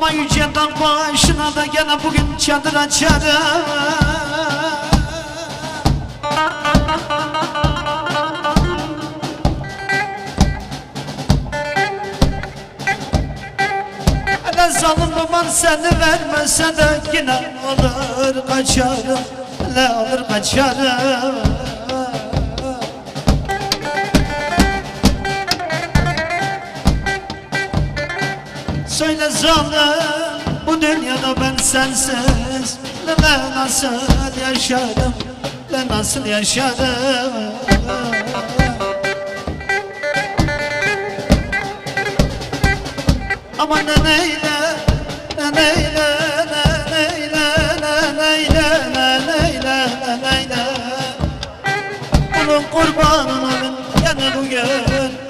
Ama yüce dağ başına da gene bugün çadır açarım. Hele zalim baban seni vermese de yine alır kaçarım. Hele alır kaçarım. Söyle zalim, bu dünyada ben sensiz ne nasıl yaşarım, ne nasıl yaşarım. Ama neyle, neyle, neyle, neyle, neyle, neyle. Bunun kurbanı olayım gene bugün.